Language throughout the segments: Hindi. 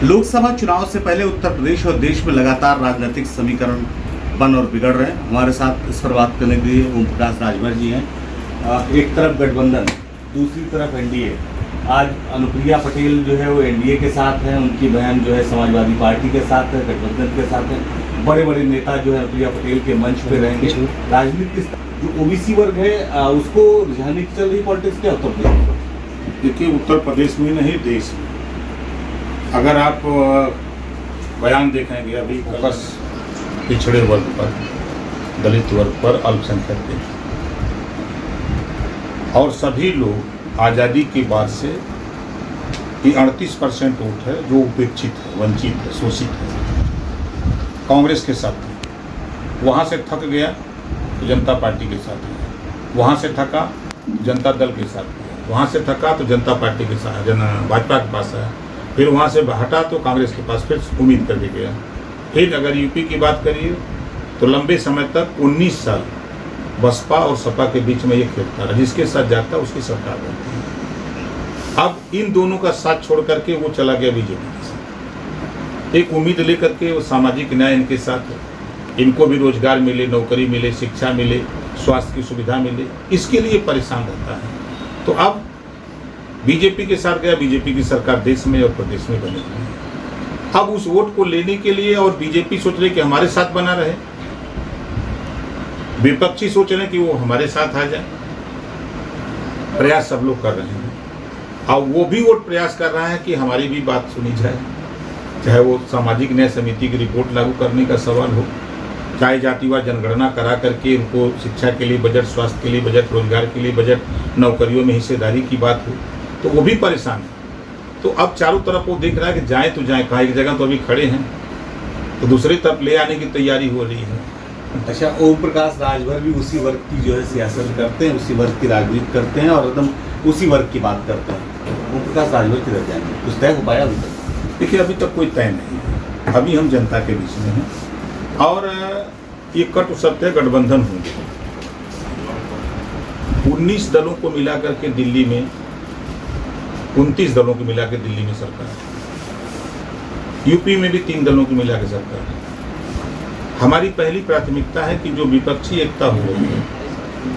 लोकसभा चुनाव से पहले उत्तर प्रदेश और देश में लगातार राजनीतिक समीकरण बन और बिगड़ रहे हैं। हमारे साथ इस पर बात करने के लिए ओम प्रकाश राजभर जी हैं। एक तरफ गठबंधन, दूसरी तरफ एनडीए। आज अनुप्रिया पटेल जो है वो एनडीए के साथ हैं, उनकी बहन जो है समाजवादी पार्टी के साथ है, गठबंधन के साथ है। बड़े बड़े नेता जो है अनुप्रिया पटेल के मंच पे रहेंगे। राजनीति जो ओबीसी वर्ग है उसको रुझाने की चल रही पॉलिटिक्स क्या उत्तर प्रदेश? देखिए, उत्तर प्रदेश में नहीं देश में अगर आप बयान देखेंगे अभी फोकस पिछड़े वर्ग पर, दलित वर्ग पर, अल्पसंख्यक पे, और सभी लोग आज़ादी के बाद से ये 38% वोट है जो उपेक्षित है, वंचित है, शोषित है, कांग्रेस के साथ है। वहाँ से थक गया तो जनता पार्टी के साथ है, वहाँ से थका जनता दल के साथ है, वहाँ से थका तो जनता पार्टी के साथ, भाजपा के पास है, फिर वहाँ से हटा तो कांग्रेस के पास फिर उम्मीद कर गया। फिर अगर यूपी की बात करिए तो लंबे समय तक 19 साल बसपा और सपा के बीच में ये खेलता रहा, जिसके साथ जाता उसकी सरकार बनती है। अब इन दोनों का साथ छोड़ करके वो चला गया बीजेपी के साथ, एक उम्मीद लेकर के वो सामाजिक न्याय इनके साथ है, इनको भी रोजगार मिले, नौकरी मिले, शिक्षा मिले, स्वास्थ्य की सुविधा मिले, इसके लिए परेशान रहता है। तो अब बीजेपी के साथ गया, बीजेपी की सरकार देश में और प्रदेश में बनी हुई है। अब उस वोट को लेने के लिए और बीजेपी सोच रही कि हमारे साथ बना रहे, विपक्षी सोच रहे कि वो हमारे साथ आ जाए, प्रयास सब लोग कर रहे हैं। और वो भी वोट प्रयास कर रहा है कि हमारी भी बात सुनी जाए, चाहे वो सामाजिक न्याय समिति की रिपोर्ट लागू करने का सवाल हो, चाहे जातिवार जनगणना करा करके उनको शिक्षा के लिए बजट, स्वास्थ्य के लिए बजट, रोजगार के लिए बजट, नौकरियों में हिस्सेदारी की बात हो, तो वो भी परेशान है। तो अब चारों तरफ वो देख रहा है कि जाए तो जाए कहाँ, एक जगह तो अभी खड़े हैं तो दूसरी तरफ ले आने की तैयारी हो रही है। अच्छा, ओम प्रकाश राजभर भी उसी वर्ग की जो है सियासत करते हैं, उसी वर्ग की राजनीति करते हैं और एकदम उसी वर्ग की बात करते हैं। ओम प्रकाश राजभर किधर जाएंगे, कुछ तय हो पाया अभी तक? देखिए, अभी तक कोई तय नहीं है, अभी हम जनता के बीच में हैं और ये कट सत्य गठबंधन होंगे। 19 दलों को मिला करके दिल्ली में, 29 दलों को मिला के दिल्ली में सरकार, यूपी में भी 3 दलों को मिला के सरकार। हमारी पहली प्राथमिकता है कि जो विपक्षी एकता हो रही है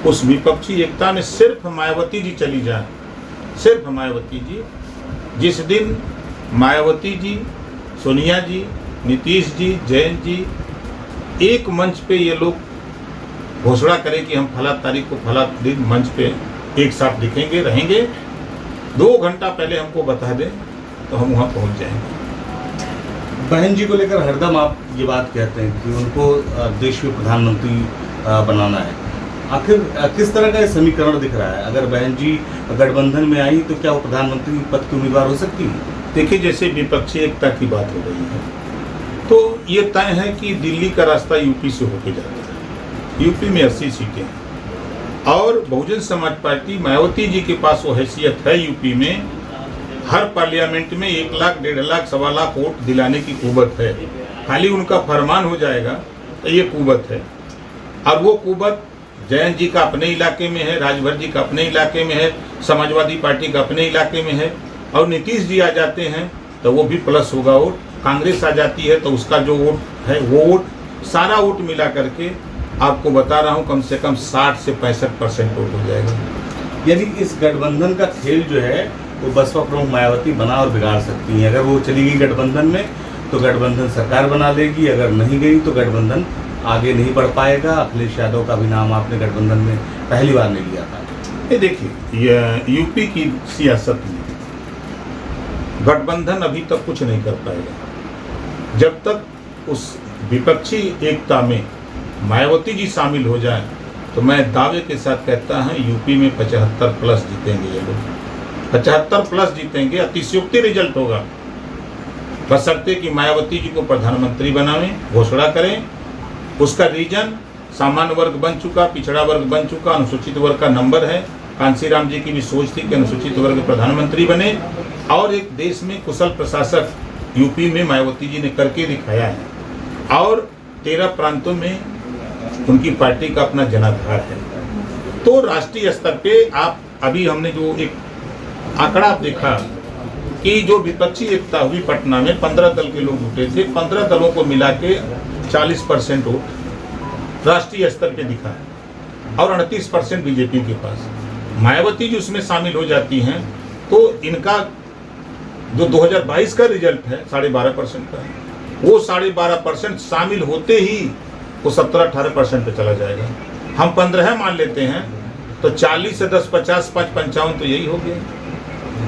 उस विपक्षी एकता में सिर्फ मायावती जी चली जाए, सिर्फ मायावती जी। जिस दिन मायावती जी, सोनिया जी, नीतीश जी, जयंत जी एक मंच पे ये लोग घोषणा करें कि हम फला तारीख को फला दिन मंच पे एक साथ दिखेंगे, रहेंगे, 2 घंटा पहले हमको बता दें तो हम वहाँ पहुँच जाएंगे। बहन जी को लेकर हरदम आप ये बात कहते हैं कि उनको देश में प्रधानमंत्री बनाना है। आखिर किस तरह का ये समीकरण दिख रहा है? अगर बहन जी गठबंधन में आई तो क्या वो प्रधानमंत्री पद की उम्मीदवार हो सकती है? देखिए, जैसे विपक्षी एकता की बात हो रही है तो ये तय है कि दिल्ली का रास्ता यूपी से होके जाता है। यूपी में 80 सीटें हैं और बहुजन समाज पार्टी, मायावती जी के पास वो हैसियत है यूपी में, हर पार्लियामेंट में 1 लाख, 1.5 लाख, 1.25 लाख वोट दिलाने की कुव्वत है। खाली उनका फरमान हो जाएगा तो ये कुव्वत है। और वो कुव्वत जयंत जी का अपने इलाके में है, राजभर जी का अपने इलाके में है, समाजवादी पार्टी का अपने इलाके में है, और नीतीश जी आ जाते हैं तो वो भी प्लस होगा वोट। कांग्रेस आ जाती है तो उसका जो वोट है वो वोट, सारा वोट मिला करके आपको बता रहा हूँ कम से कम 60 से 65% वोट हो जाएगा। यानी इस गठबंधन का खेल जो है वो बसपा प्रमुख मायावती बना और बिगाड़ सकती हैं। अगर वो चली गई गठबंधन में तो गठबंधन सरकार बना लेगी, अगर नहीं गई तो गठबंधन आगे नहीं बढ़ पाएगा। अखिलेश यादव का भी नाम आपने गठबंधन में पहली बार नहीं लिया था। ये देखिए, यूपी की सियासत में गठबंधन अभी तक कुछ नहीं कर पाएगा जब तक उस विपक्षी एकता में मायावती जी शामिल हो जाए। तो मैं दावे के साथ कहता हूँ यूपी में 75 प्लस जीतेंगे ये लोग, 75 प्लस जीतेंगे। अतिशयोक्ति रिजल्ट होगा, बशर्ते कि मायावती जी को प्रधानमंत्री बनावें, घोषणा करें। उसका रीजन सामान्य वर्ग बन चुका, पिछड़ा वर्ग बन चुका, अनुसूचित वर्ग का नंबर है। कांशीराम जी की भी सोच थी कि अनुसूचित वर्ग प्रधानमंत्री बने, और एक देश में कुशल प्रशासक यूपी में मायावती जी ने करके दिखाया है, और 13 प्रांतों में उनकी पार्टी का अपना जनाधार है। तो राष्ट्रीय स्तर पे आप अभी हमने जो एक आंकड़ा देखा कि जो विपक्षी एकता हुई पटना में 15 दल के लोग जुटे थे, 15 दलों को मिला के 40% वोट राष्ट्रीय स्तर पे दिखा और 38% बीजेपी के पास। मायावती जो उसमें शामिल हो जाती हैं तो इनका जो 2022 का रिजल्ट है 12.5% का है, वो 12.5% शामिल होते ही वो 17-18% पे चला जाएगा। हम 15 मान लेते हैं तो 40 से 10 50 5 55 तो यही हो गया।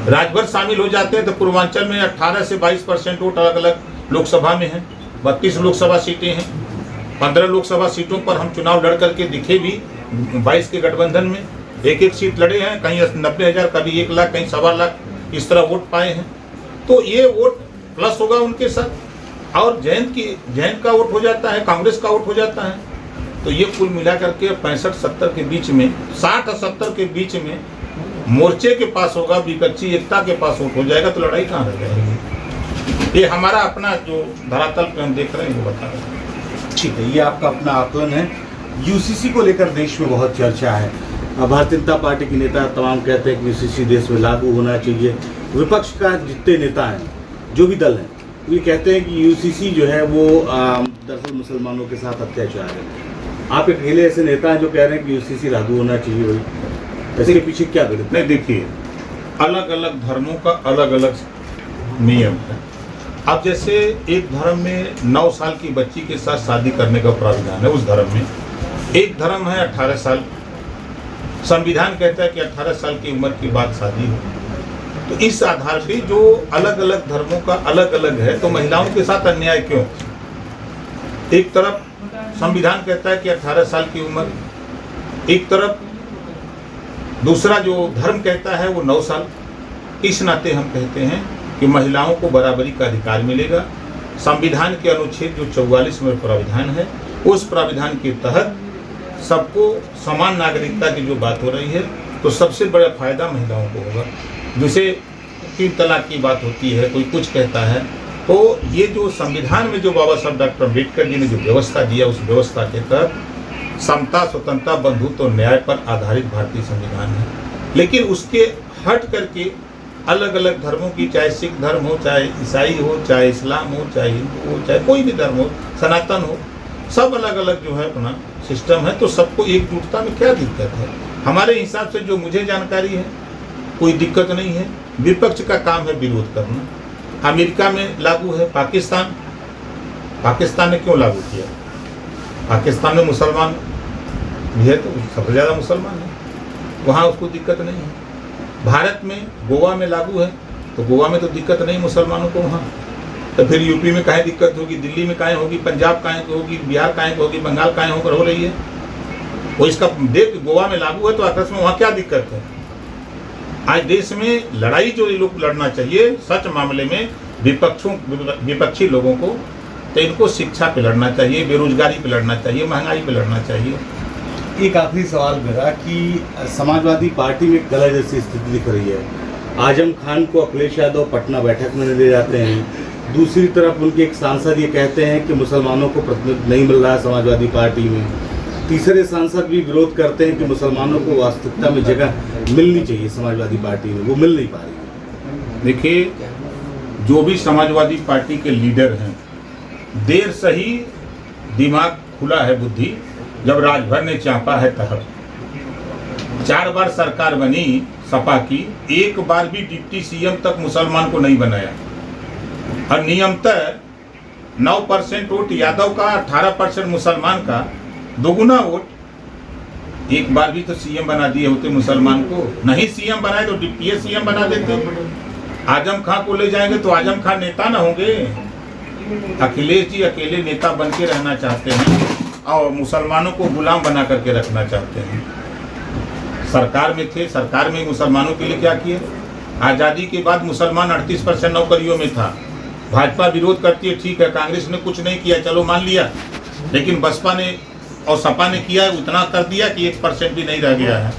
राज्यभर शामिल हो जाते हैं तो पूर्वांचल में 18 से 22% वोट अलग अलग लोकसभा में है, 32 लोकसभा सीटें हैं। 15 लोकसभा सीटों पर हम चुनाव लड़ करके दिखे भी 22 के गठबंधन में एक सीट लड़े हैं, कहीं 90,000 कभी 1 लाख कहीं 1.25 लाख इस तरह वोट पाए हैं। तो ये वोट प्लस होगा उनके साथ और जैन का वोट हो जाता है, कांग्रेस का वोट हो जाता है। तो ये कुल मिला करके 65-70 के बीच में 60 और 70 के बीच में मोर्चे के पास होगा, विपक्षी एकता के पास वोट हो जाएगा। तो लड़ाई कहाँ रह जाएगी? ये हमारा अपना जो धरातल पे हम देख रहे हैं वो बता रहे हैं। ठीक है, ये आपका अपना आकलन है। यूसीसी को लेकर देश में बहुत चर्चा है। भारतीय जनता पार्टी के नेता तमाम कहते हैं कि यूसीसी देश में लागू होना चाहिए। विपक्ष का जितने नेता हैं, जो भी दल हैं, ये कहते हैं कि यूसीसी जो है वो दरअसल मुसलमानों के साथ अत्याचार है। आप अकेले ऐसे नेता हैं जो कह रहे हैं कि यूसीसी लागू होना चाहिए, वही इसके पीछे क्या गणित? नहीं, देखिए, अलग अलग धर्मों का अलग अलग नियम है। अब जैसे एक धर्म में 9 साल की बच्ची के साथ शादी करने का प्रावधान है, उस धर्म में। एक धर्म है 18 साल, संविधान कहता है कि 18 साल की उम्र के बाद शादी हो। तो इस आधार पे जो अलग अलग धर्मों का अलग अलग है, तो महिलाओं के साथ अन्याय क्यों? एक तरफ संविधान कहता है कि 18 साल की उम्र, एक तरफ दूसरा जो धर्म कहता है वो 9 साल। इस नाते हम कहते हैं कि महिलाओं को बराबरी का अधिकार मिलेगा। संविधान के अनुच्छेद जो 44 में प्रावधान है, उस प्रावधान के तहत सबको समान नागरिकता की जो बात हो रही है, तो सबसे बड़ा फायदा महिलाओं को होगा। जैसे 3 तलाक की बात होती है, कोई कुछ कहता है, तो ये जो संविधान में जो बाबा साहब डॉक्टर अम्बेडकर जी ने जो व्यवस्था दिया, उस व्यवस्था के तहत समता, स्वतंत्रता, बंधुत्व और न्याय पर आधारित भारतीय संविधान है। लेकिन उसके हट करके अलग अलग धर्मों की, चाहे सिख धर्म हो, चाहे ईसाई हो, चाहे इस्लाम हो, चाहे हिंदू हो, चाहे कोई भी धर्म हो, सनातन हो, सब अलग अलग जो है अपना सिस्टम है। तो सबको एकजुटता में क्या दिक्कत है? हमारे हिसाब से जो मुझे जानकारी है, कोई दिक्कत नहीं है। विपक्ष का काम है विरोध करना। अमेरिका में लागू है, पाकिस्तान ने क्यों लागू किया? पाकिस्तान में मुसलमान भी है, तो सबसे ज़्यादा मुसलमान है, वहाँ उसको दिक्कत नहीं है। भारत में गोवा में लागू है, तो गोवा में तो दिक्कत नहीं मुसलमानों को वहाँ। तो फिर यूपी में काहे दिक्कत होगी, दिल्ली में काहे होगी, पंजाब काहे होगी, बिहार काहे होगी, बंगाल काहे होकर हो रही है? वो इसका देख, गोवा में लागू है तो आकाश में वहाँ क्या दिक्कत है? आज देश में लड़ाई जो ये लोग लड़ना चाहिए सच मामले में विपक्षी लोगों को, तो इनको शिक्षा पे लड़ना चाहिए, बेरोजगारी पे लड़ना चाहिए, महंगाई पे लड़ना चाहिए। एक आखिरी सवाल मेरा कि समाजवादी पार्टी में गला जैसी स्थिति दिख रही है। आजम खान को अखिलेश यादव पटना बैठक में ले जाते हैं, दूसरी तरफ उनके एक सांसद ये कहते हैं कि मुसलमानों को प्रतिनिधित्व नहीं मिल रहा है समाजवादी पार्टी में, तीसरे सांसद भी विरोध करते हैं कि मुसलमानों को वास्तविकता में जगह मिलनी चाहिए समाजवादी पार्टी में, वो मिल नहीं पा रही। देखिए, जो भी समाजवादी पार्टी के लीडर हैं, देर सही दिमाग खुला है, बुद्धि जब राजभर ने चापा है तब। 4 बार सरकार बनी सपा की, एक बार भी डिप्टी सीएम तक मुसलमान को नहीं बनाया। और नियमतः 9% वोट यादव का, 18% मुसलमान का, दोगुना वोट। एक बार भी तो सीएम बना दिए होते मुसलमान को। नहीं सीएम बनाए तो डिप्टी सीएम बना देते। आजम खान को ले जाएंगे तो आजम खान नेता ना होंगे। अखिलेश जी अकेले नेता बन के रहना चाहते हैं और मुसलमानों को गुलाम बना करके रखना चाहते हैं। सरकार में थे, सरकार में मुसलमानों के लिए क्या किए? आज़ादी के बाद मुसलमान 38% नौकरियों में था। भाजपा विरोध करती है, ठीक है, कांग्रेस ने कुछ नहीं किया, चलो मान लिया, लेकिन बसपा ने और सपा ने किया, उतना कर दिया कि 1% भी नहीं रह गया है।